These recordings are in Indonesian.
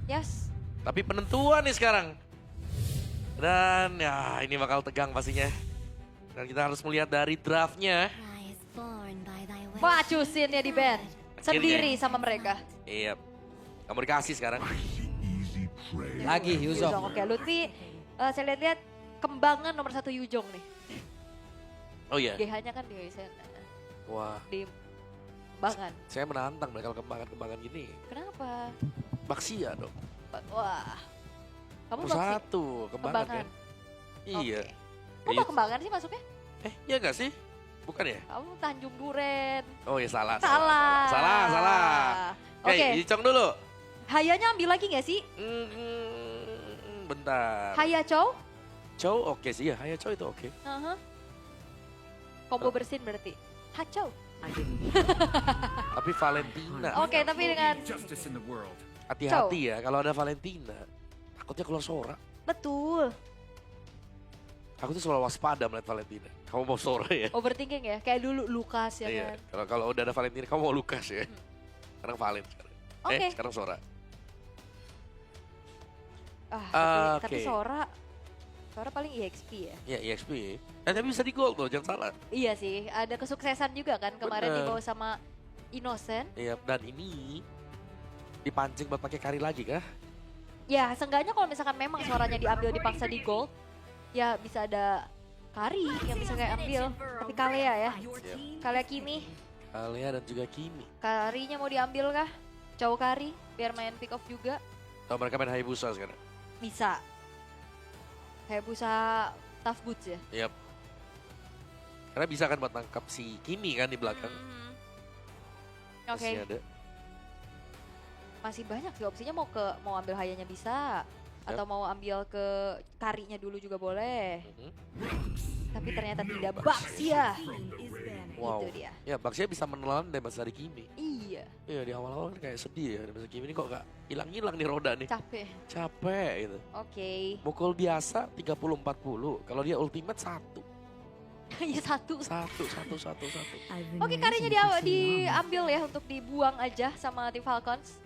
Yes. Tapi penentuan nih sekarang. Dan ya ini bakal tegang pastinya. Dan kita harus melihat dari draftnya. Macusin ya di band. Sendiri sama mereka. Iya. Kamu dikasih sekarang. Lagi Yuzong. Oke, Lutfi saya lihat-lihat kembangan nomor 1 Yujong nih. Oh iya. GH-nya kan di sana. Wah. Di kembangan. Saya menantang mereka kalau kembangan-kembangan gini. Kenapa? Baksia dong. Wah. Kamu Nomor boxing? satu kembangan kan. Iya. Kok Ya, mau kembangan sih masuknya? iya gak sih? Bukan ya? Kamu Tanjung Duren. Oh ya salah. Salah. Salah. Oke, Oke. Yicong dulu. Hayanya ambil lagi gak sih? Bentar. Haya Chow? Chow oke sih ya, Haya Chow itu oke. Combo bersin berarti. Hachou. Tapi Valentina. Oke, tapi dengan Hati-hati ya kalau ada Valentina. Takutnya keluar Sora. betul. Aku tuh selalu waspada melihat Valentina. Kamu mau Sora ya? Overthinking ya, kayak dulu Lukas ya Iya. kan. Kalau udah ada Valentina, kamu mau Lukas ya? Sekarang Valen sekarang. Oke. Sekarang Sora. Tapi Oke. Sora paling EXP ya. Ya EXP. Tapi bisa di gold loh, jangan salah. Iya sih, ada kesuksesan juga kan kemarin Bener. dibawa sama Innocent. Iya, dan ini dipancing buat pakai kari lagi kah? Ya, seenggaknya kalau misalkan memang suaranya diambil dipaksa di gold, ya bisa ada Kari yang bisa kayak ambil. Tapi Kalea ya, Kalea Kimi. Alia dan juga Kimi. Karinya mau diambil kah? Chow Kari, biar main pick off juga. Tahu mereka main Hayabusa sekarang? Bisa. Kayak busa tough boots ya. Yap. Karena bisa kan buat nangkap si Kimi kan di belakang. Oke, Masih ada. masih banyak sih opsinya, mau ambil Hayanya bisa. Atau mau ambil ke Karinya dulu juga boleh. Tapi ternyata tidak, Baxia. Wow. Itu dia. Ya Baxia bisa menelan damage dari Kimi. Iya, Iya di awal-awal kan kayak sedih ya. Damage Kimi ini kok gak hilang-hilang nih roda nih. capek. Capek gitu. Oke. Mukul biasa 30-40. Kalau dia ultimate 1. Iya satu. Satu. Oke, Karinya diambil ya untuk dibuang aja sama tim Falcons.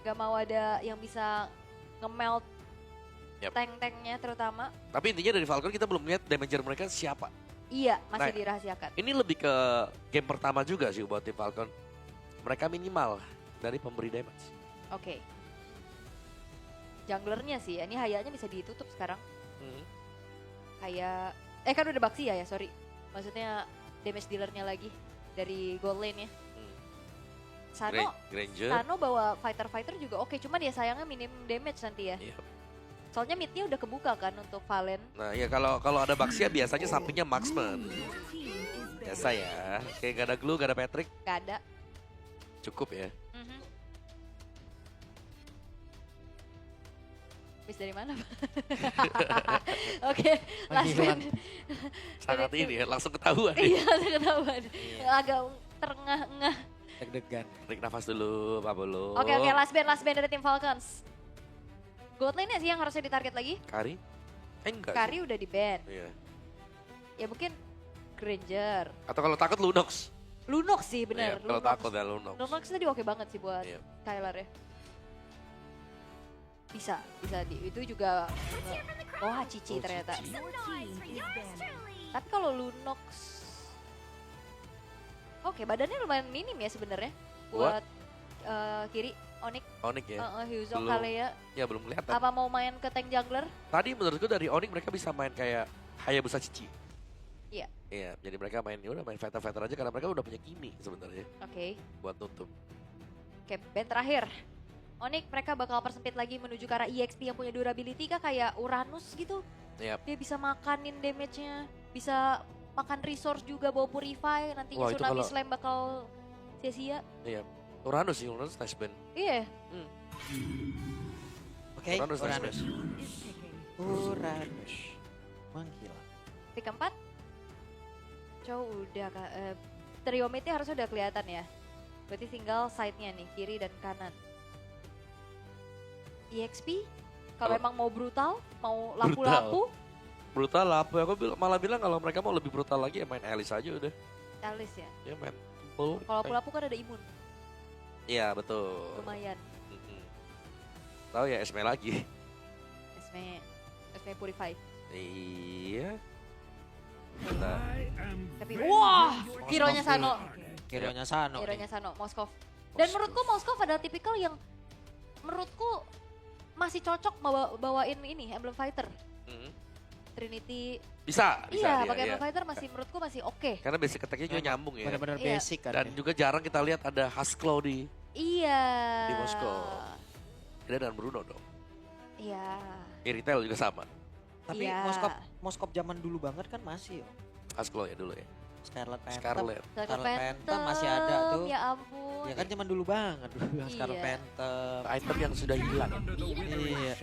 Gak mau ada yang bisa nge-melt Yap. tank-tanknya terutama. Tapi intinya dari Falcon kita belum lihat damager mereka siapa. Iya, masih Nah, dirahasiakan. Ini lebih ke game pertama juga sih buat tim Falcon. Mereka minimal dari pemberi damage. Oke. Junglernya sih, ini Hayanya bisa ditutup sekarang. Kayak, kan udah Baxia ya, sorry. Maksudnya damage dealernya lagi dari gold lane ya. Sano, Granger. Sano bawa fighter-fighter juga oke, cuman ya sayangnya minim damage nanti ya. Iya. Soalnya midnya udah kebuka kan untuk Valen. Nah ya kalau ada Baxia biasanya sampingnya Marksman. Biasa ya. Kayak gak ada Glue, gak ada Patrick. Gak ada. Cukup ya. Habis dari mana? Oke, last hilang. band. Sangat ini ya, langsung ketahuan. Iya, langsung ketahuan. Agak terengah-engah. Deg-degan. Tarik nafas dulu, Pak Bolo. Oke, last band dari tim Falcons. Gold lane sih yang harusnya ditarget lagi. Kari? Enggak. Kari udah di ban. Iya. Ya mungkin Granger. Atau kalau takut Lunox. Lunox sih bener. Iya, kalau takut ya Lunox. Lunox tadi oke banget sih buat Iya. Kyler ya. Bisa itu juga. Oh, Cici ternyata. Tapi kalau Lunox, oke, badannya lumayan minim ya sebenarnya buat kiri Onyx, Onyx ya. Hyuzong, Belum. Kalea. Ya belum kelihatan. Apa mau main ke tank jungler? Tadi menurutku dari Onyx mereka bisa main kayak Hayabusa Cici. Iya. Iya, jadi mereka main ya udah main fighter-fighter aja karena mereka udah punya Kimi sebenarnya Oke. buat nutup. Oke, band terakhir. Onyx mereka bakal persempit lagi menuju ke arah EXP yang punya durability kah kayak Uranus gitu. Iya. Dia bisa makanin damage-nya, bisa makan resource juga bawa purify, nantinya Wah, itu Tsunami kalau- Slam bakal sia-sia. Iya. Uranus sih, Uranus nice band. Iya. Oke, Uranus nice band. Uranus. Menghilang. Pick keempat. Cow udah trio mid-nya harusnya udah kelihatan ya. Berarti tinggal side-nya nih, kiri dan kanan. EXP kalau emang mau brutal, mau lapu-lapu, Brutal lah, aku malah bilang kalau mereka mau lebih brutal lagi ya main Alice aja udah. Alice ya. Ya main full. Kalau lapu-lapu kan ada imun, Iya betul. lumayan. Mm-mm. Tahu ya Esme lagi. Esme Purify. Iya. Nah, Tapi wah, hero-nya Sano. Hero-nya Sano. Hero-nya Sano, Moskov. Dan menurutku Moskov adalah tipikal yang menurutku masih cocok bawain ini Emblem Fighter. Trinity. Bisa Iya, dia, pakai iya. Emblem Fighter menurut masih oke. Karena basic attack-nya juga nyambung ya. Benar-benar Iya. basic kan. Dan juga jarang kita lihat ada Haskell di Iya. Moskow. Beda dengan Bruno dong. Iya. Iritel juga sama. Tapi Iya. Moskov zaman dulu banget kan masih. Haskell ya dulu ya. Scarlet Phantom. Scarlet. Scarlet Phantom masih ada tuh. Ya ampun. Ya kan zaman dulu banget dulu yang Scarlet Iya. Phantom. Item yang sudah hilang. Iya.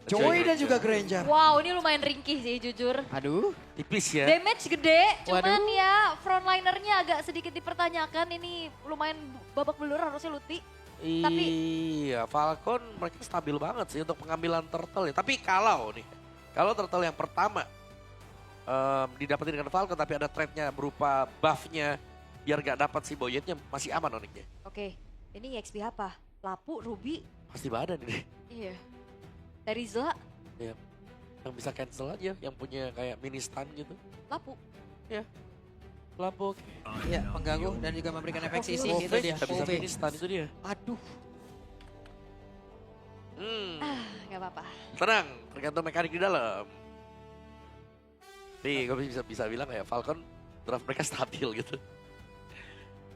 Joy dan juga Granger. Wow, ini lumayan ringkih sih jujur. Aduh. Tipis ya. Damage gede, cuman Waduh. ya frontlinernya agak sedikit dipertanyakan. Ini lumayan babak belur harusnya Luti. Iya, Falcon mereka stabil banget sih untuk pengambilan turtle ya. Tapi kalau turtle yang pertama didapetin dengan Falcon tapi ada threat-nya berupa buff-nya biar gak dapat si Boyetnya masih aman Onyxnya. Oke, ini XP apa? Lapu, Ruby, Pasti badan ini. iya. Dari Zla, Yang bisa cancel aja, yang punya kayak mini stun gitu. Lapu. Lapuk. Iya, pengganggu dan juga memberikan efek sisi Itu itu dia. bisa OV. mini stun itu dia. Aduh. Gak apa-apa. Tenang, tergantung mekanik di dalam. Nih, gue bisa bilang ya Falcon draft mereka stabil gitu.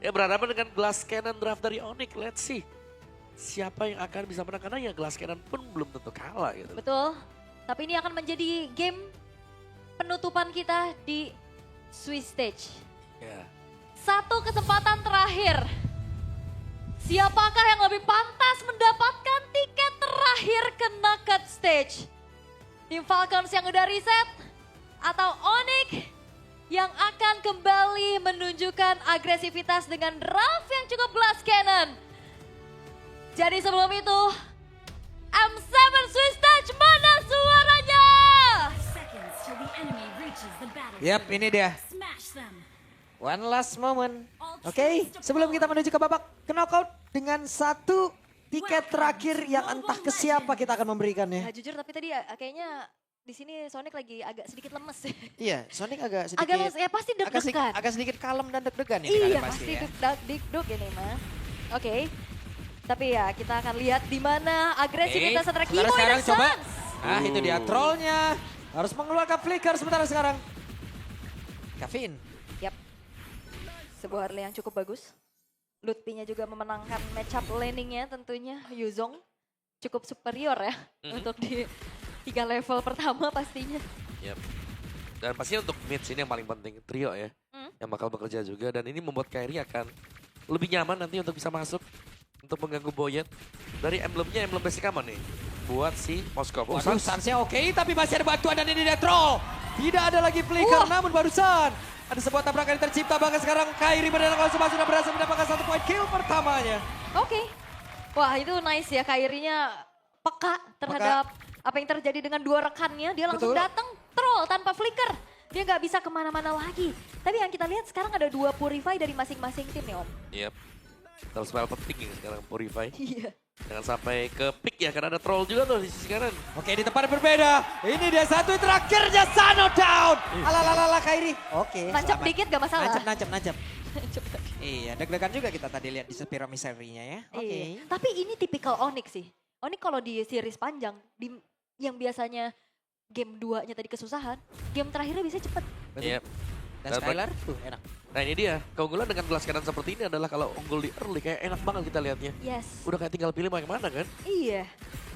Ya berhadapan dengan Glass Cannon draft dari Onyx, let's see. Siapa yang akan bisa menang karena ya Glass Cannon pun belum tentu kalah gitu. Betul. Tapi ini akan menjadi game penutupan kita di Swiss Stage. Ya. Satu kesempatan terakhir. Siapakah yang lebih pantas mendapatkan tiket terakhir ke knockout stage? Tim Falcons yang udah reset atau Onyx yang akan kembali menunjukkan agresivitas dengan draft yang cukup Glass Cannon. Jadi sebelum itu, M7 Swiss Stage mana suaranya? Seconds till the enemy reaches the battlefield. Yap, ini dia. Smash them. One last moment. Oke, sebelum kita menuju ke babak knockout dengan satu tiket terakhir yang entah ke siapa kita akan memberikannya. Nah, jujur tapi tadi kayaknya di sini Sonic lagi agak sedikit lemes. Iya, Sonic agak sedikit Agak lemes, ya pasti deg-degan. agak sedikit kalem dan deg-degan ini Iya kali pasti ya. deg-deg ini mah. Oke. Tapi ya kita akan lihat di mana agresivitas antara Sementara Kimo sekarang dan coba. Sans. Nah, itu dia trollnya. Harus mengeluarkan flicker sementara sekarang. Kevin. Yap. Sebuah early yang cukup bagus. Lutfi-nya juga memenangkan matchup laning-nya tentunya. Yuzong cukup superior ya untuk di 3 level pertama pastinya. Yep. Dan pastinya untuk mid ini yang paling penting, trio ya. Yang bakal bekerja juga dan ini membuat Kairi akan lebih nyaman nanti untuk bisa masuk untuk mengganggu Boyet. Dari emblemnya, emblem basic aman nih. Buat si Moskov. Oh, Waduh, Sans. Sansnya oke, tapi masih ada bantuan dan ini dia troll. Tidak ada lagi flicker, namun barusan ada sebuah tabrakan yang tercipta bahkan sekarang Kairi berdarah kalau sudah berhasil mendapatkan 1 poin kill pertamanya. Oke. Wah itu nice ya Kairinya peka terhadap apa yang terjadi dengan dua rekannya. Dia langsung Betul. datang troll tanpa flicker. Dia nggak bisa kemana-mana lagi. Tapi yang kita lihat sekarang ada 2 Purify dari masing-masing tim nih Om. Yep. Terus spell penting nih sekarang Purify. Iya. Jangan sampai ke pick ya karena ada troll juga tuh di sisi kanan. Oke, di tempat yang berbeda. Ini dia satu terakhirnya Sano down. Alalalala Kairi. Oke. Nancap selamat. dikit gak masalah. Nancap. Nancap dikit. Iya, deg-degan juga kita tadi lihat di Spiro Misery-nya ya. Oke. Iya. Tapi ini tipikal Onyx sih. Onyx kalau di series panjang, yang biasanya game 2-nya tadi kesusahan, game terakhirnya bisa cepet. Betul. Yep. Dan Dan Skylar tuh enak. Nah ini dia, keunggulan dengan Glass Cannon seperti ini adalah kalau unggul di early kayak enak banget kita lihatnya. Yes. Udah kayak tinggal pilih mau yang mana kan? Iya.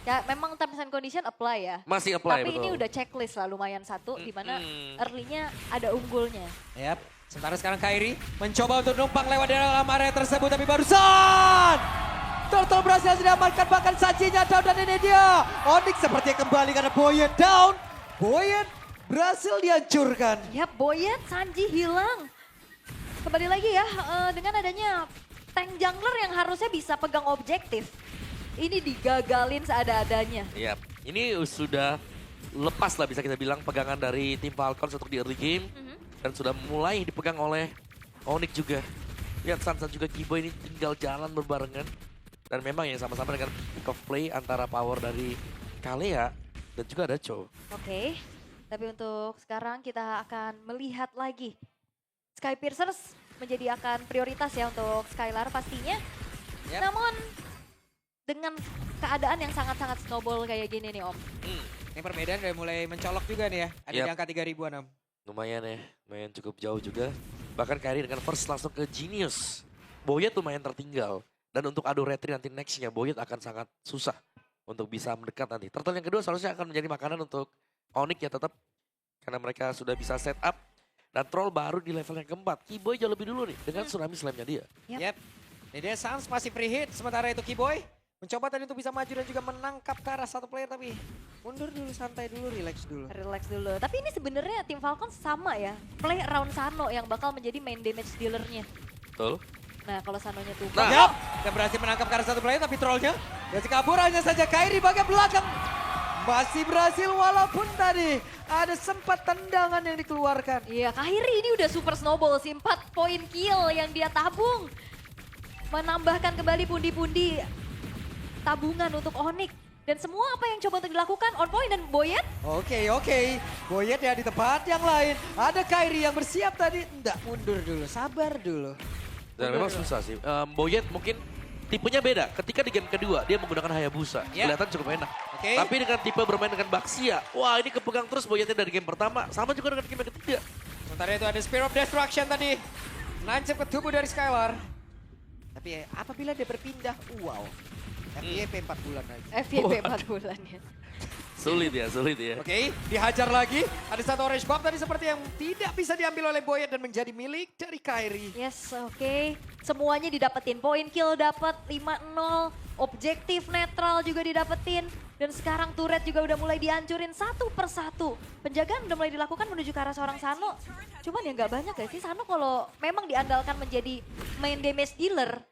Ya memang terms and condition apply ya. Masih apply Tapi betul. ini udah checklist lah lumayan satu di mana Mm-mm. early-nya ada unggulnya. Yap. Sementara sekarang Kairi mencoba untuk numpang lewat di dalam area tersebut tapi barusan Turtle berhasil diamankan bahkan sajinya down dan ini dia. Onyx sepertinya kembali karena Boyet down. Boyet berhasil dihancurkan. Ya Boyet, Sanji hilang. Kembali lagi ya dengan adanya tank jungler yang harusnya bisa pegang objektif. Ini digagalin seada-adanya. Iya, ini sudah lepas lah bisa kita bilang pegangan dari tim Falcons untuk di early game. Dan sudah mulai dipegang oleh Onyx juga. Lihat Sansa juga Kibo ini tinggal jalan berbarengan. Dan Dan memang ya sama-sama dengan pick of play antara power dari Kalea dan juga ada Chow. Oke, tapi untuk sekarang kita akan melihat lagi. Sky Piercers menjadi akan prioritas ya untuk Skylar pastinya. Yap. Namun dengan keadaan yang sangat-sangat snowball kayak gini nih Om. Ini perbedaan udah mulai mencolok juga nih ya. Ada Yap. di angka 3000-an Om. Lumayan ya, lumayan cukup jauh juga. Bahkan Kairi dengan first langsung ke Genius. Boyet lumayan tertinggal. Dan untuk adu retri nanti nextnya, Boyet akan sangat susah untuk bisa mendekat nanti. Turtle yang kedua seharusnya akan menjadi makanan untuk Onyx ya tetap. Karena mereka sudah bisa set up. Dan Troll baru di level yang keempat. Keyboy jauh lebih dulu nih dengan Tsunami Slam-nya dia. Yap. Yap. Ini dia Sans masih free hit. Sementara itu Keyboy mencoba tadi untuk bisa maju dan juga menangkap ke arah satu player. Tapi mundur dulu, santai dulu, relax dulu. Relax dulu. Tapi ini sebenarnya tim Falcon sama ya. Play around Sano yang bakal menjadi main damage dealernya. Betul. Nah kalau Sanonya tuh. Nah. Yap, dan berhasil menangkap ke arah satu player tapi trollnya berhasil kabur hanya saja Kairi bagian belakang. Masih berhasil walaupun tadi ada sempat tendangan yang dikeluarkan. Iya, Kairi ini udah super snowball sih. 4 poin kill yang dia tabung. Menambahkan kembali pundi-pundi tabungan untuk Onyx. Dan semua apa yang coba untuk dilakukan on point dan Boyet. Oke. Boyet ya di tempat yang lain. Ada Kairi yang bersiap tadi. Enggak, mundur dulu, sabar dulu. Dan memang susah sih. Boyet mungkin tipenya beda. Ketika di game kedua dia menggunakan Hayabusa. Ya. Kelihatan cukup enak. Oke. Tapi dengan tipe bermain dengan Baxia. Wah ini kepegang terus Boyetnya dari game pertama. Sama juga dengan game yang ketiga. Sementara itu ada Spear of Destruction tadi. Nancep ke tubuh dari Skylar. Tapi apabila dia berpindah, wow. FYP 4 bulan lagi. FYP 4 bulan ya. Sulit ya. Oke, dihajar lagi. Ada satu orange buff tadi seperti yang tidak bisa diambil oleh Boyet dan menjadi milik dari Kairi. Yes, oke. Semuanya didapetin. Poin kill dapat 5-0. Objektif netral juga didapetin. Dan sekarang turret juga udah mulai dihancurin satu persatu. Penjagaan udah mulai dilakukan menuju ke arah seorang Sano. Cuman ya nggak banyak ya sih Sano kalau memang diandalkan menjadi main damage dealer.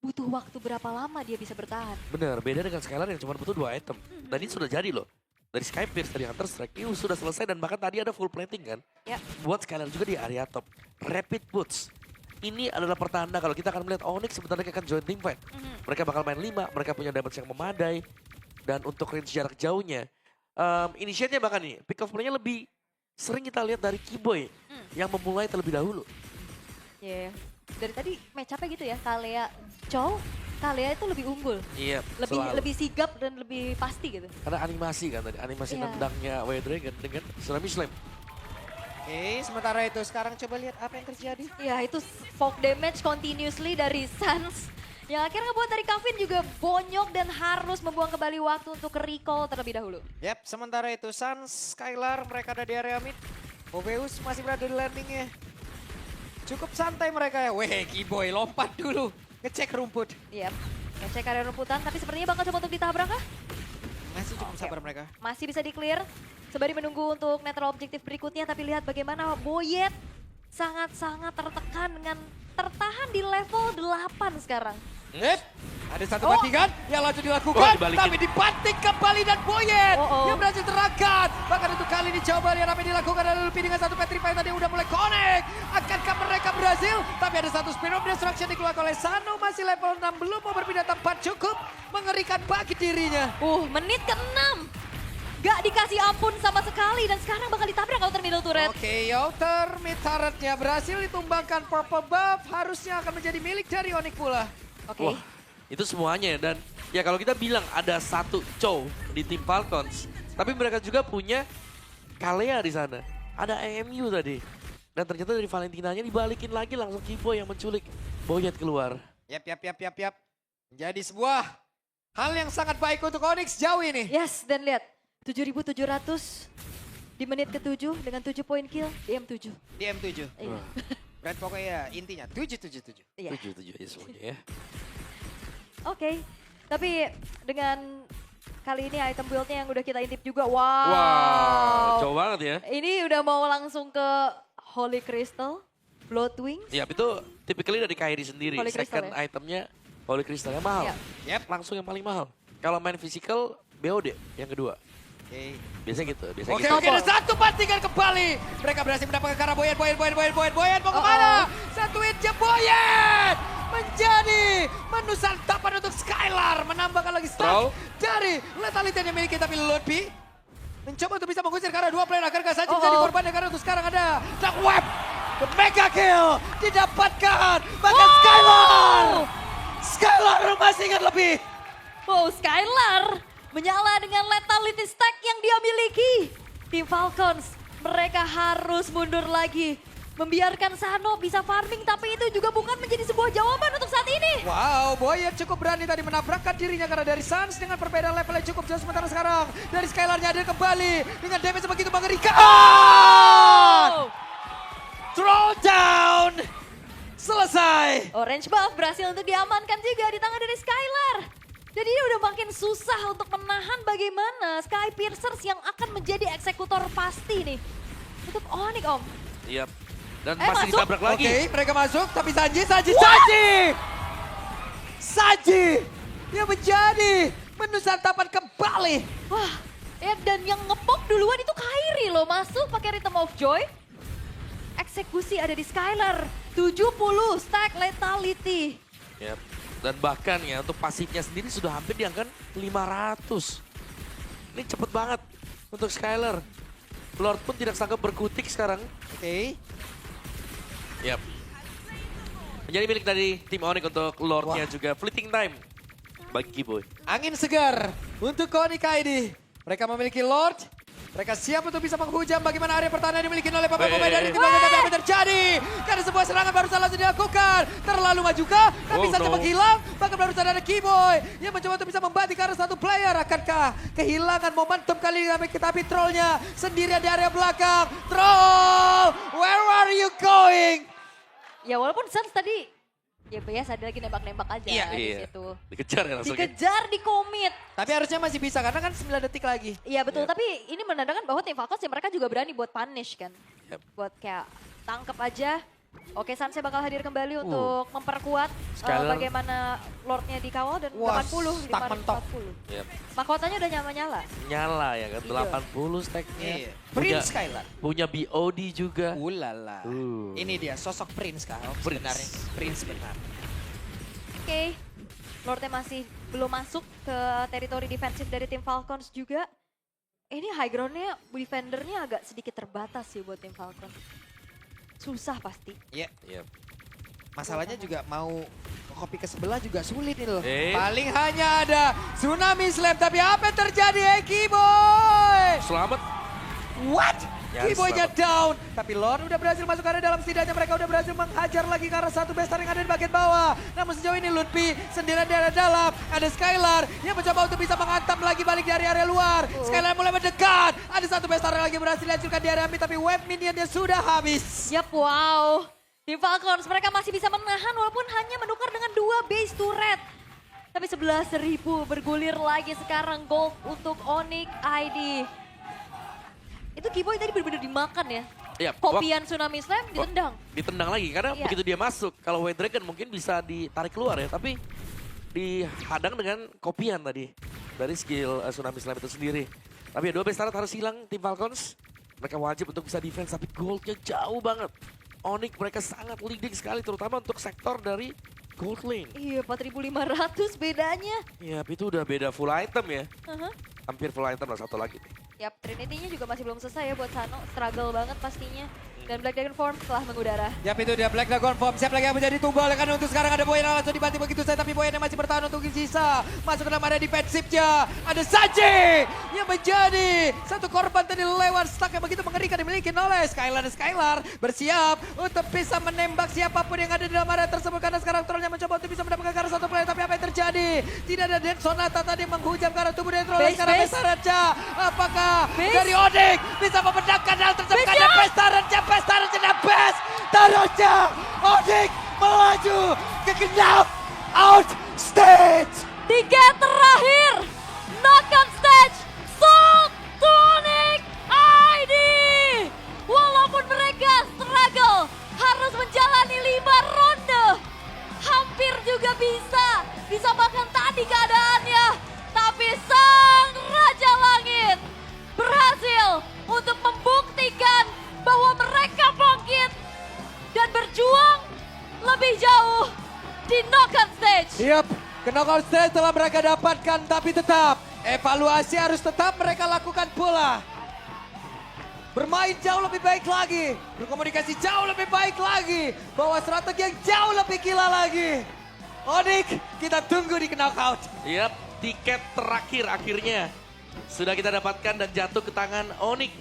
Butuh waktu berapa lama dia bisa bertahan. Bener, beda dengan Skylar yang cuma butuh 2 item. Dan ini sudah jadi loh. Dari Sky Pierce, dari Hunter Strike, ini sudah selesai dan bahkan tadi ada full plating kan. Ya. Buat Skylar juga di area top. Rapid Boots. Ini adalah pertanda kalau kita akan melihat Onyx sebentar lagi akan join team fight. Mereka bakal main 5, mereka punya damage yang memadai. Dan untuk range jarak jauhnya, initiate-nya bahkan nih, pick of play-nya lebih sering kita lihat dari Keyboy yang memulai terlebih dahulu. Ya, dari tadi match up-nya gitu ya, Kalea Chow, Kalea itu lebih unggul. Iya, Lebih sigap dan lebih pasti gitu. Karena animasi kan tadi, animasi Iya. nendangnya White Dragon dengan Tsunami Slam. Oke, sementara itu sekarang coba lihat apa yang terjadi. Ya itu poke damage continuously dari Sans. Yang akhirnya ngebuat dari Kavin juga bonyok dan harus membuang kembali waktu untuk ke recall terlebih dahulu. Yap, sementara itu Sans, Skylar, mereka ada di area mid. Oveus masih berada di landingnya. Cukup santai mereka ya. Weh, Keyboy lompat dulu. Ngecek rumput. Yap, ngecek area rumputan tapi sepertinya bakal coba untuk ditabrak kah? Masih cukup sabar mereka. Masih bisa di-clear. Sembari menunggu untuk netral objektif berikutnya tapi lihat bagaimana Boyet sangat-sangat tertekan dengan tertahan di level 8 sekarang. Ada satu Oh. bantingan yang lanjut dilakukan, Oh, dibalikin. tapi dibanting kembali dan Boyet Oh. yang berhasil terangkat. Bahkan untuk kali ini coba lihat apa yang dilakukan oleh Luffy dengan satu petrify tadi udah mulai connect. Akankah mereka berhasil? Tapi ada satu Spear of Destruction dikeluarkan oleh Sano, masih level 6, belum mau berpindah tempat, cukup mengerikan bagi dirinya. Menit ke-6. Gak dikasih ampun sama sekali dan sekarang bakal ditabrak outer middle turret. Oke, outer mid turretnya berhasil ditumbangkan, purple buff harusnya akan menjadi milik dari Onyx pula. Oke. Wah, itu semuanya dan ya kalau kita bilang ada satu Chow di tim Falcons, tapi mereka juga punya Kalea di sana. Ada AMU tadi. Dan ternyata dari Valentinanya dibalikin lagi langsung Keyboy yang menculik Boyet keluar. Yap. Menjadi sebuah hal yang sangat baik untuk Onyx jauh ini. Yes, dan lihat 7.700 di menit ke-7 dengan 7 poin kill di M7. Di M7. Iya. Berarti pokoknya intinya 777. Iya. 7-7 ya semuanya ya. Oke, tapi dengan kali ini item build-nya yang udah kita intip juga, wow. Wow, jauh banget ya. Ini udah mau langsung ke Holy Crystal, Blood Wings. Ya itu typically dari Kairi sendiri. Holy Crystal Second ya? itemnya Holy Crystal yang mahal. Iya. Yap. Langsung yang paling mahal. Kalau main physical, BOD yang kedua. Oke. Biasanya gitu. Biasanya Oke, gitu. ada satu bantingan kembali. Mereka berhasil mendapatkan ke arah Boyet mau kemana? Satu hitnya Boyet. menjadi menu santapan untuk Skylar. Menambahkan lagi Troll. stack dari lethality yang dimiliki, tapi Ludwig mencoba untuk bisa mengusir karena dua player. Akankah Saji jadi korban karena untuk sekarang ada Dark Web. The mega kill didapatkan. Bahkan Skylar masih ingat lebih. Wow, Skylar menyala dengan lethality stack yang dia miliki. Tim Falcons, mereka harus mundur lagi. Membiarkan Sano bisa farming, tapi itu juga bukan menjadi sebuah jawaban untuk saat ini. Wow, Boyer cukup berani tadi menabrakkan dirinya karena dari Suns dengan perbedaan level yang cukup jauh. Sementara sekarang dari Skylarnya hadir kembali dengan damage begitu mengerikan. Wow. Throw down. Selesai. Orange buff berhasil untuk diamankan juga di tangan dari Skylar. Jadi ini udah makin susah untuk menahan bagaimana Sky Piercers yang akan menjadi eksekutor pasti nih. Untuk Onyx, Om. Iya. Dan masuk. masih ditabrak lagi. Oke, mereka masuk tapi Saji yang menjadi menu santapan kembali. Wah, ya dan yang ngepok duluan itu Kairi loh. Masuk pakai Rhythm of Joy. Eksekusi ada di Skylar. 70 stack lethality. Yap. Dan bahkan ya untuk pasifnya sendiri sudah hampir di angka 500. Ini cepet banget untuk Skylar. Lord pun tidak sanggup berkutik sekarang. Oke. Yap. Menjadi milik dari tim Onyx untuk Lordnya juga. Fleeting time bagi Kiboy. Angin segar untuk Onyx ID. Mereka memiliki Lord. Mereka siap untuk bisa menghujam bagaimana area pertahanan yang dimiliki oleh Papa Pemain dari tim Falcons. Tapi apa yang terjadi? Karena sebuah serangan baru saja dilakukan. Terlalu maju kah? Tapi Oh, saja no. menghilang. Bahkan baru saja ada Kiboy yang mencoba untuk bisa membanting ke arah satu player. Akankah kehilangan momentum kali ini? Tapi trollnya sendirian di area belakang. Troll, where are you going? Ya walaupun Suns tadi ya biasa dia lagi nembak-nembak aja di Iya. situ. Dikejar ya langsung. Dikejar, di komit. Tapi harusnya masih bisa karena kan 9 detik lagi. Iya betul, tapi ini menandakan bahwa tim Falcons ya mereka juga berani buat punish kan. Yep. Buat kayak tangkep aja. Oke, Sanse bakal hadir kembali untuk memperkuat Skylar. bagaimana Lordnya dikawal dan Wah, 80, stuck mentok. 540. Yap. Mahkotanya udah nyala-nyala. Nyala ya kan, Iya. 80 stacknya. Iya. Punya, Prince Skylar. punya BOD juga. Ulala. Ini dia sosok Prince kah? Prince. Sebenarnya Prince benar. Oke, Lordnya masih belum masuk ke teritori defensif dari tim Falcons juga. Ini high groundnya, defendernya agak sedikit terbatas sih buat tim Falcons. Susah pasti. Iya. Yap. Masalahnya juga mau kopi ke sebelah juga sulit nih loh. Eh. Paling hanya ada Tsunami Slam. Tapi apa yang terjadi Eki Boy? Selamat. What? Nyaris Kiboynya selamat. down. Tapi Lord udah berhasil masuk ke area dalam, setidaknya mereka udah berhasil menghajar lagi ke arah satu besar yang ada di bagian bawah. Namun sejauh ini Ludwig sendirian di area dalam. Ada Skylar yang mencoba untuk bisa menghantam lagi balik dari area luar. Skylar mulai mendekat. Ada satu besar yang lagi berhasil dihancurkan di area mid, tapi web minionnya sudah habis. Yap, wow. Tim Falcons mereka masih bisa menahan walaupun hanya menukar dengan 2 base turret. Tapi 11.000 bergulir lagi sekarang gold untuk Onyx ID. Itu Kiboy tadi benar-benar dimakan ya. Iya, Kopian Tsunami Slam ditendang. Ditendang lagi karena Iya. begitu dia masuk. Kalau White Dragon mungkin bisa ditarik keluar ya, tapi dihadang dengan kopian tadi dari skill Tsunami Slam itu sendiri. Tapi ya 2 base turret harus hilang tim Falcons. Mereka wajib untuk bisa defense, tapi goldnya jauh banget. Onyx mereka sangat leading sekali, terutama untuk sektor dari gold lane. Iya, 4.500 bedanya. Ya, itu udah beda full item ya. Aha. Hampir full item lah, satu lagi nih. Yap, Trinity-nya juga masih belum selesai ya buat Sano. Struggle banget pastinya. Dan Black Dragon Form telah mengudara. Yap, itu dia Black Dragon Form. Siap lagi yang menjadi tumbal. Karena untuk sekarang ada Boyan yang langsung dibanting begitu saja. Tapi Boyan yang masih bertahan untuk sisa. Masuk ke dalam area defensifnya. Ada Saji yang menjadi satu korban tadi lewat stuck yang begitu mengerikan dimiliki oleh Skylar. Dan Skylar bersiap untuk bisa menembak siapapun yang ada di dalam area tersebut. Karena sekarang trollnya mencoba untuk bisa mendapatkan ke arah satu player. Tapi apa yang terjadi? Tidak ada Dead Sonata tadi menghujam ke arah tubuh dari troll. Base, Sekarang base. Pestaranja. Apakah Base. dari Onyx bisa membedakan hal tersebut? Base, Karena ya. Pestaranja dan best. Taruhnya Onyx melaju ke knock out stage. Tiket terakhir, knockout stage, Soul Tonic ID. Walaupun mereka struggle, harus menjalani 5 ronde. Hampir juga bisa makan tadi keadaannya. Tapi sang Raja Langit berhasil untuk membuktikan bahwa mereka bangkit dan berjuang lebih jauh di Knockout stage telah mereka dapatkan, tapi tetap evaluasi harus tetap mereka lakukan pula. Bermain jauh lebih baik lagi, berkomunikasi jauh lebih baik lagi, bawa strategi yang jauh lebih gila lagi. Onyx, kita tunggu di knockout. Yap, tiket terakhir akhirnya sudah kita dapatkan dan jatuh ke tangan Onyx.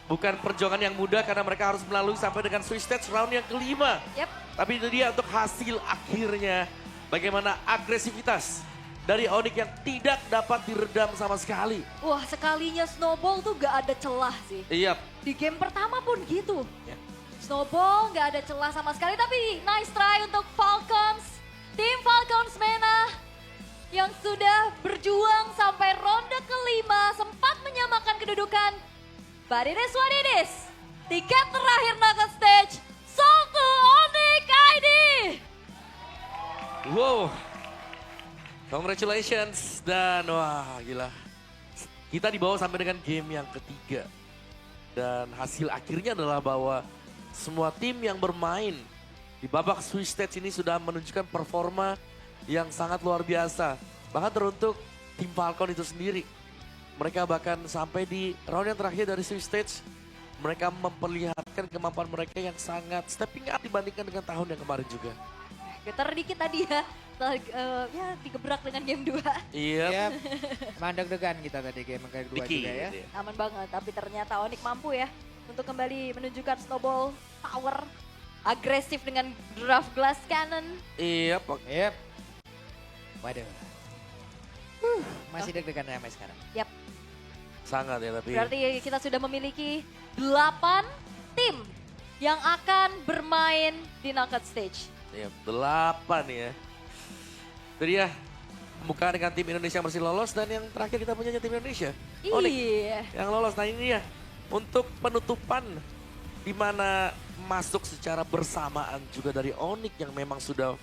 Bukan perjuangan yang mudah karena mereka harus melalui sampai dengan Swiss Stage round yang kelima. Yap. Tapi itu dia untuk hasil akhirnya. Bagaimana agresivitas dari Onyx yang tidak dapat diredam sama sekali. Wah, sekalinya Snowball tuh gak ada celah sih. Iya. Di game pertama pun gitu. Ya. Snowball gak ada celah sama sekali, tapi nice try untuk Falcons. Tim Falcons MENA yang sudah berjuang sampai ronde kelima sempat menyamakan kedudukan. But it is what it is. Tiket terakhir knockout stage sold to Onyx ID. Wow. Congratulations dan wah gila. Kita dibawa sampai dengan game yang ketiga. Dan hasil akhirnya adalah bahwa semua tim yang bermain di babak Swiss Stage ini sudah menunjukkan performa yang sangat luar biasa. Bahkan teruntuk tim Falcon itu sendiri. Mereka bahkan sampai di round yang terakhir dari Swiss Stage. Mereka memperlihatkan kemampuan mereka yang sangat stepping up dibandingkan dengan tahun yang kemarin juga. Getar dikit tadi ya, ya digebrak dengan game 2. Iya. Yep. Emang deg-degan kita tadi game kedua juga ya. Aman banget, tapi ternyata Onyx mampu ya untuk kembali menunjukkan Snowball power. Agresif dengan draft glass cannon. Iya, Yep. Waduh. Masih deg-degan sampai sekarang. Yap, sangat ya tapi. berarti kita sudah memiliki 8 tim yang akan bermain di knockout stage. Iya, 8 ya. Itu dia pembukaan dengan tim Indonesia yang masih lolos dan yang terakhir kita punya tim Indonesia. Onyx Iya. yang lolos. Nah ini ya untuk penutupan di mana masuk secara bersamaan juga dari Onyx yang memang sudah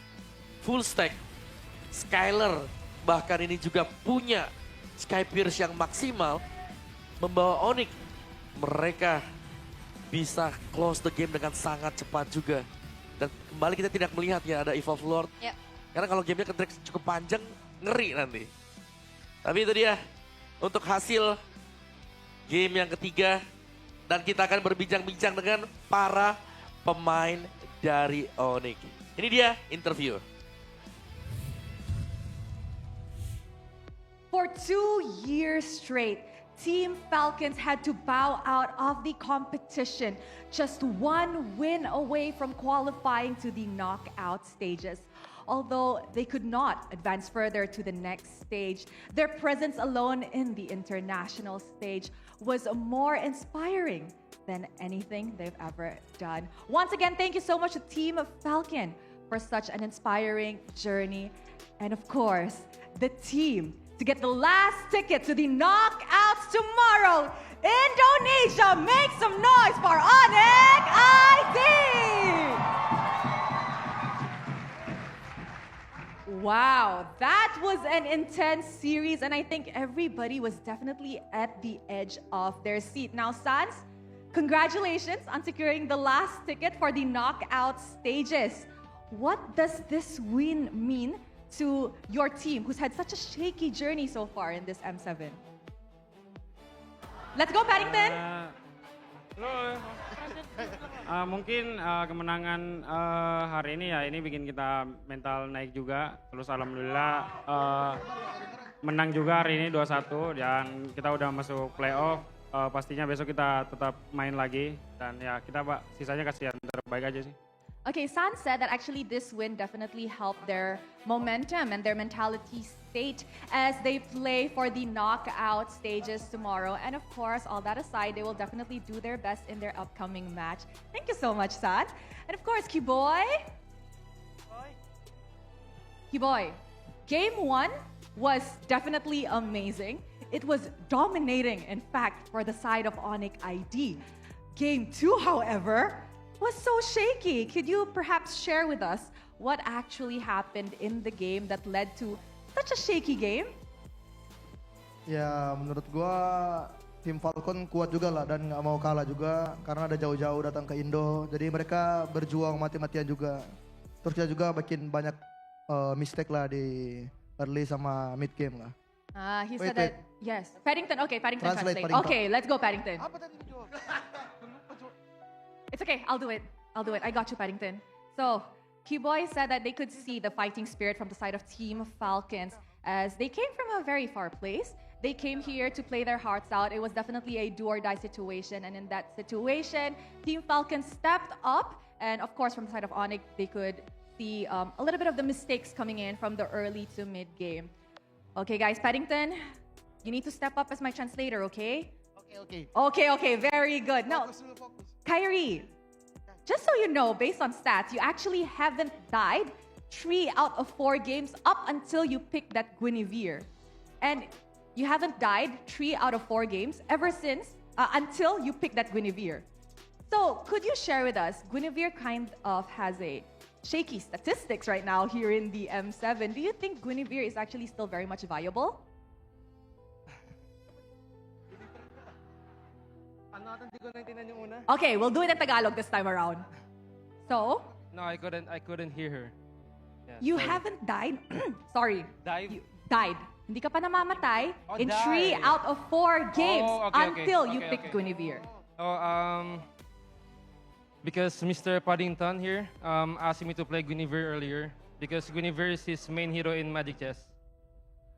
full stack. Skyler bahkan ini juga punya Sky Pierce yang maksimal membawa Onyx. Mereka bisa close the game dengan sangat cepat juga. Dan kembali kita tidak melihat ya ada Evolve Lord. Yep. Karena kalau gamenya cukup panjang, ngeri nanti. Tapi itu dia untuk hasil game yang ketiga. Dan kita akan berbincang-bincang dengan para pemain dari Onyx. Ini dia interview. For 2 years straight, Team Falcons had to bow out of the competition, just one win away from qualifying to the knockout stages. Although they could not advance further to the next stage, their presence alone in the international stage was more inspiring than anything they've ever done. Once again, thank you so much to Team Falcon for such an inspiring journey. And of course, the team to get the last ticket to the knockouts tomorrow. Indonesia, make some noise for Onyx ID! Wow, that was an intense series, and I think everybody was definitely at the edge of their seat. Now, Sans, congratulations on securing the last ticket for the knockout stages. What does this win mean to your team who's had such a shaky journey so far in this M7? Let's go, Paddington! Mungkin kemenangan hari ini ya ini bikin kita mental naik juga. Terus alhamdulillah menang juga hari ini 2-1 dan kita udah masuk playoff. Pastinya besok kita tetap main lagi dan ya kita sisanya kasih yang terbaik aja sih. Okay, San said that actually this win definitely helped their momentum and their mentality state as they play for the knockout stages tomorrow. And of course, all that aside, they will definitely do their best in their upcoming match. Thank you so much, San. And of course, Kiboy. Kiboy, game 1 was definitely amazing. It was dominating, in fact, for the side of Onyx ID. Game 2, however, was so shaky. Could you perhaps share with us what actually happened in the game that led to such a shaky game? Ya menurut gua tim Falcon kuat juga lah dan nggak mau kalah juga karena ada jauh-jauh datang ke Indo. Jadi mereka berjuang mati-matian juga. Terus kita juga bikin banyak mistake lah di early sama mid game lah. He Wait, said that, yes. Paddington, okay, Paddington Translate, translate. Paddington. Okay, let's go Paddington. It's okay, I'll do it. I got you, Paddington. So, Keyboy said that they could see the fighting spirit from the side of Team Falcons as they came from a very far place. They came here to play their hearts out. It was definitely a do or die situation. And in that situation, Team Falcons stepped up. And of course, from the side of Onyx, they could see a little bit of the mistakes coming in from the early to mid game. Okay, guys, Paddington, you need to step up as my translator, okay? Okay, very good. Now, Kyrie, just so you know, based on stats, you actually haven't died 3 out of 4 games up until you picked that Guinevere. And you haven't died 3 out of 4 games ever since, until you picked that Guinevere. So, could you share with us, Guinevere kind of has a shaky statistics right now here in the M7. Do you think Guinevere is actually still very much viable? Okay, we'll do it in Tagalog this time around. So, No, I couldn't hear her. Yeah, you sorry. haven't died. Sorry. Died? You died. Hindi ka pa namamatay Oh, in 3 died. out of 4 games Oh, okay, until you okay, picked okay. Guinevere. Oh, because Mr. Paddington here asked me to play Guinevere earlier because Guinevere is his main hero in Magic Chess.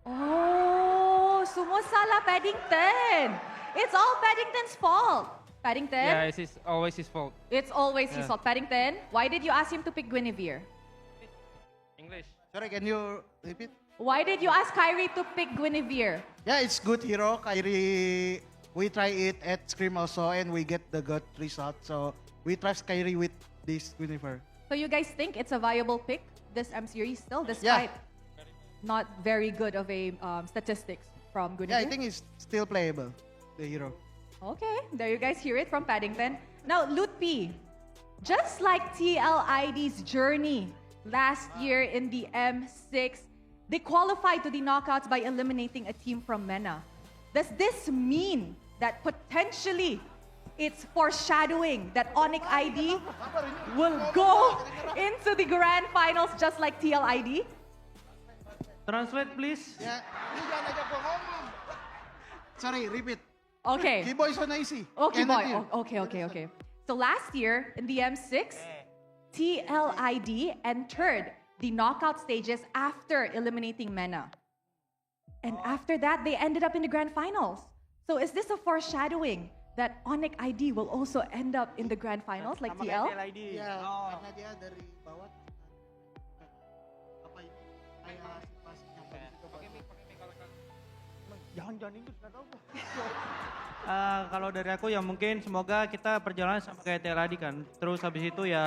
Oh, sumusala Paddington. It's all Paddington's fault. Paddington, Yeah, it's always his fault. it's always his Yeah. fault. Paddington, why did you ask him to pick Guinevere? English. Sorry, can you repeat? Why did you ask Kyrie to pick Guinevere? Yeah, it's good hero. Kyrie, we try it at Scream also and we get the good result. So we trust Kyrie with this Guinevere. So you guys think it's a viable pick, this M series still, Yeah. despite not very good of a statistics from Guinevere? Yeah, I think it's still playable, the hero. Okay, there you guys hear it from Paddington. Now, Lutpi, just like TLID's journey last year in the M6, they qualified to the knockouts by eliminating a team from MENA. Does this mean that potentially it's foreshadowing that Onyx ID will go into the grand finals just like TLID? Translate, please. Yeah, ini jangan ajak gua ngomong. Sorry, repeat. Okay. Keyboy so noisy. Okay, Cannot boy. hear. Okay. So last year in the M6, TLID entered the knockout stages after eliminating MENA. And after that, they ended up in the grand finals. So is this a foreshadowing that Onyx ID will also end up in the grand finals like TL? Iya, karena dia dari bawah. Apa ini? Kayak pas nyampe gitu. Kalau dari aku ya mungkin semoga kita perjalanan sama kayak TLAD kan. Terus habis itu ya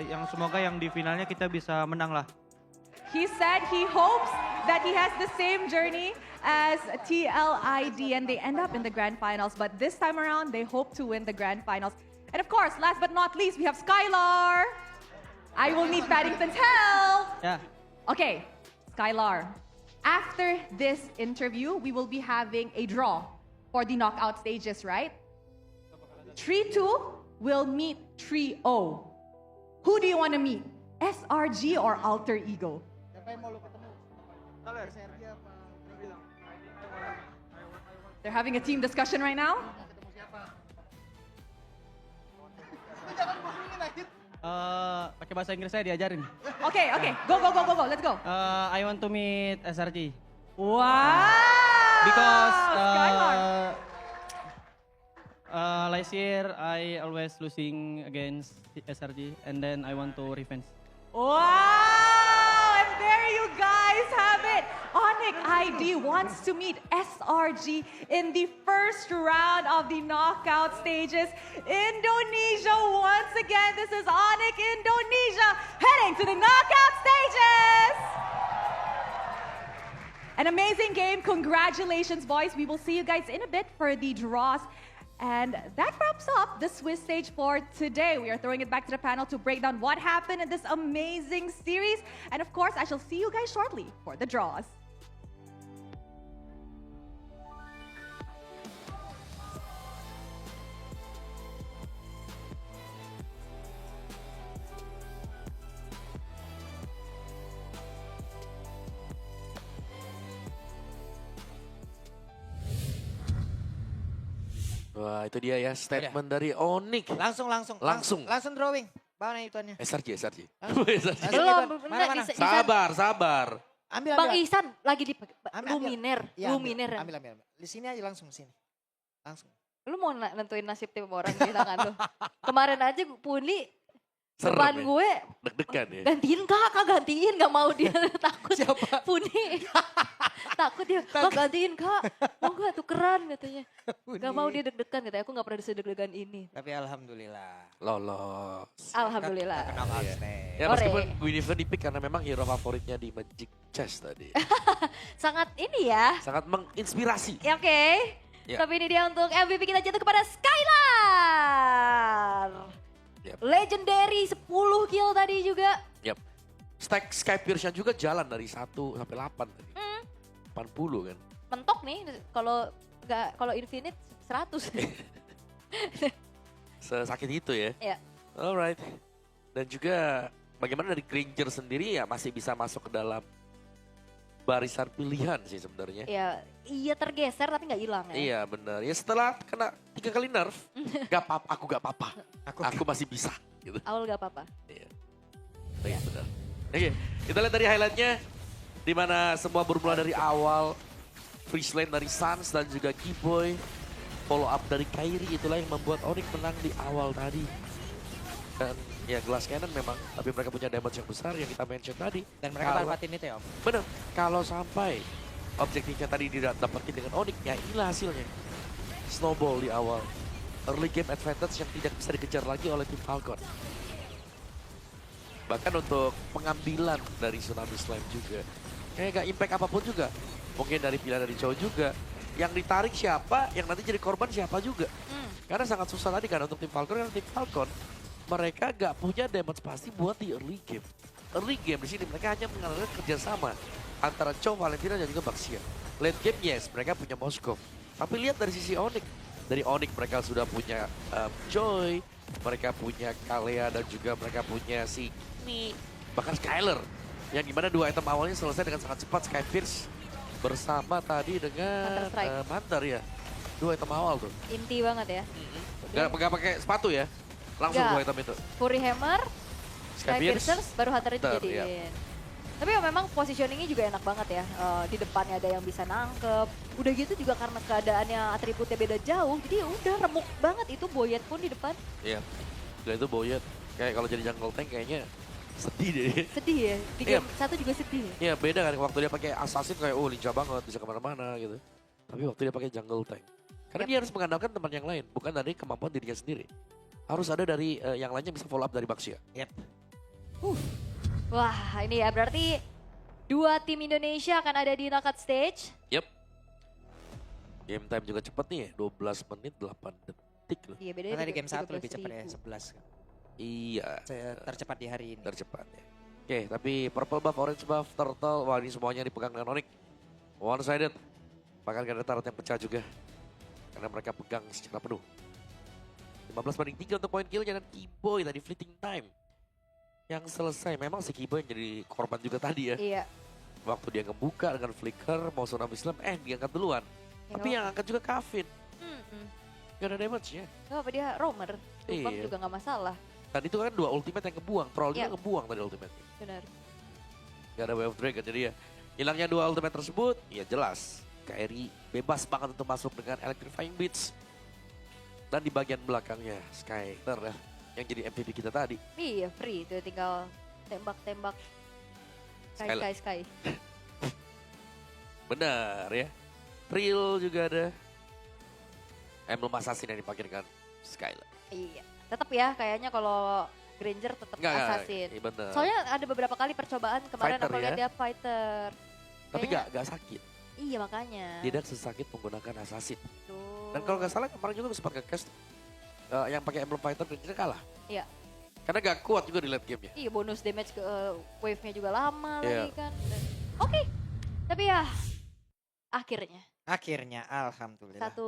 yang semoga yang di finalnya kita bisa menang lah. He said he hopes that he has the same journey as TLID and they end up in the grand finals. But this time around, they hope to win the grand finals. And of course, last but not least, we have Skylar. I will need Paddington's help. Ya. Okay, Skylar. After this interview, we will be having a draw for the knockout stages, right? 3-2 will meet 3-0. Who do you want to meet? SRG or Alter Ego? Siapa yang mau lu ketemu? SRG apa? They're having a team discussion right now. Ketemu siapa? Lu jangan bohongin aja. Pakai bahasa Inggris saya diajarin. Okay, go. Let's go. I want to meet SRG Wow! because Skylar. last year I always losing against SRG and then I want to revenge. Wow! And there you guys have it. Onyx ID wants to meet SRG in the first round of the knockout stages. Indonesia once again. This is Onyx Indonesia heading to the knockout stages. An amazing game. Congratulations, boys. We will see you guys in a bit for the draws. And that wraps up the Swiss stage for today. We are throwing it back to the panel to break down what happened in this amazing series. And of course, I shall see you guys shortly for the draws. Wah itu dia ya statement dari Onyx. Langsung drawing. Mana ituannya? SRJ. Langsung. Belum, Mana? Isan. Sabar. Ambil. Bang Ihsan lagi di Ambil. Luminer. Iya, Luminer. Ambil. Di sini aja langsung sini. Langsung. Lu mau nentuin nasib tim orang di tangan lu. Kemarin aja Puni Serem depan ya? gue Deg-degan ya. gantiin kak gantiin gak mau dia takut. Siapa? Puni takut dia kak gantiin kak mau gak tukeran katanya. Gak mau dia deg-degan katanya aku gak pernah deg-degan ini. Tapi alhamdulillah. Lolos. Alhamdulillah. Kita knockout stage. Ya meskipun Guinevere dipik karena memang hero favoritnya di Magic Chess tadi. Sangat ini ya. Sangat menginspirasi. Ya, oke. Ya. Tapi ini dia untuk MVP kita jatuh kepada Skylar. Yep. Legendary 10 kill tadi juga. Yap. Stack Sky Pierce juga jalan dari 1 sampai 8 tadi. 80 kan. Mentok nih kalau Infinite 100. Sesakit itu ya. Iya. Alright. Dan juga bagaimana dari Granger sendiri ya masih bisa masuk ke dalam barisan pilihan sih sebenarnya. Iya tergeser tapi nggak hilang ya. Iya benar. Ya setelah kena 3 kali nerf, aku gak apa-apa. Aku masih bisa. Gitu. Awal gak apa-apa. Iya. Iya benar. Oke, kita lihat dari highlightnya. Di mana semua bermula dari awal. Freeze lane dari Sans dan juga Keyboy. Follow up dari Kairi, itulah yang membuat Onyx menang di awal tadi. Dan ya Glass Cannon memang, tapi mereka punya damage yang besar yang kita mention tadi. Dan mereka manfaatin itu ya Om. Bener, kalau sampai objektifnya tadi tidak dapetin dengan Onyx, ya inilah hasilnya. Snowball di awal. Early game advantage yang tidak bisa dikejar lagi oleh tim Falcon. Bahkan untuk pengambilan dari Tsunami Slam juga. Kayak gak impact apapun juga. Mungkin dari pilihan dari Chow juga. Yang ditarik siapa, yang nanti jadi korban siapa juga. Karena sangat susah tadi kan untuk tim Falcon, karena tim Falcon mereka gak punya damage pasti buat di early game. Early game di sini mereka hanya mengandalkan kerjasama antara Chow, Valentina dan juga Baxia. Late game yes, mereka punya Moskov. Tapi lihat dari sisi Onyx. Dari Onyx mereka sudah punya Joy, mereka punya Kalea dan juga mereka punya si ini. Bahkan Skyler. Yang dimana 2 item awalnya selesai dengan sangat cepat. Sky Pierce bersama tadi dengan Mantar ya. 2 item awal tuh. Inti banget ya. Gak pakai sepatu ya. Langsung 2 item itu. Fury Hammer, Sky Piercers, baru Hunter Hunter, dijadiin. Tapi ya memang positioningnya juga enak banget ya. Di depannya ada yang bisa nangkep. Udah gitu juga karena keadaannya atributnya beda jauh. Jadi udah remuk banget itu Boyet pun di depan. Iya. Udah itu Boyet. Kayak kalau jadi jungle tank kayaknya sedih deh. Sedih ya. Di game 1 juga sedih. Iya beda kan waktu dia pakai assassin kayak lincah banget bisa kemana-mana gitu. Tapi waktu dia pakai jungle tank. Karena dia harus mengandalkan teman yang lain. Bukan dari kemampuan dirinya sendiri. Harus ada dari yang lainnya bisa follow up dari Baxia. Yep. Wah ini ya berarti 2 tim Indonesia akan ada di knockout stage. Yep. Game time juga cepet nih ya, 12 menit 8 detik loh. Iya bedanya Karena di game 1 13.000. lebih cepat ya, 11 kan. Iya. Tercepat di hari ini. Tercepat ya. Oke, tapi purple buff, orange buff, turtle, wah ini semuanya dipegang dengan Onyx. One sided. Bahkan gak ada turret yang pecah juga. Karena mereka pegang secara penuh. 15-3 untuk point killnya dan Keyboy tadi fleeting time. Yang selesai, memang si Keyboy yang jadi korban juga tadi ya. Iya. Waktu dia ngebuka dengan flicker, mau Tsunami Slam, diangkat duluan. Tapi yang angkat juga Kavin. Gak ada damage-nya. Gak apa dia roamer. Tumpang Iya. juga gak masalah. Tadi itu kan 2 ultimate yang kebuang. Troll juga Iya. ngebuang tadi ultimate. Benar. Gak ada Wave of Dragon, jadi ya hilangnya 2 ultimate tersebut, ya jelas. Kairi bebas banget untuk masuk dengan Electrifying Beats. Dan di bagian belakangnya Skyler ya, yang jadi MVP kita tadi. Iya free itu tinggal tembak-tembak. Sky. Benar ya. Trill juga ada. Emblem Assassin yang dipakai Skyler. Iya. Tetap ya kayaknya kalau Granger tetap Assassin. Iya benar. Soalnya ada beberapa kali percobaan kemarin Fighter aku lihat ya. dia fighter. Tapi Kayaknya- gak sakit. Iya makanya. Tidak sesakit menggunakan Assassin. Tuh. Dan kalau gak salah kemarin juga sempat nge-cast yang pakai Emblem Fighter Granger kalah. Iya. Karena gak kuat juga di late game-nya. Iya bonus damage ke wave-nya juga lama Iya. lagi kan. Oke. Tapi ya akhirnya Akhirnya alhamdulillah. satu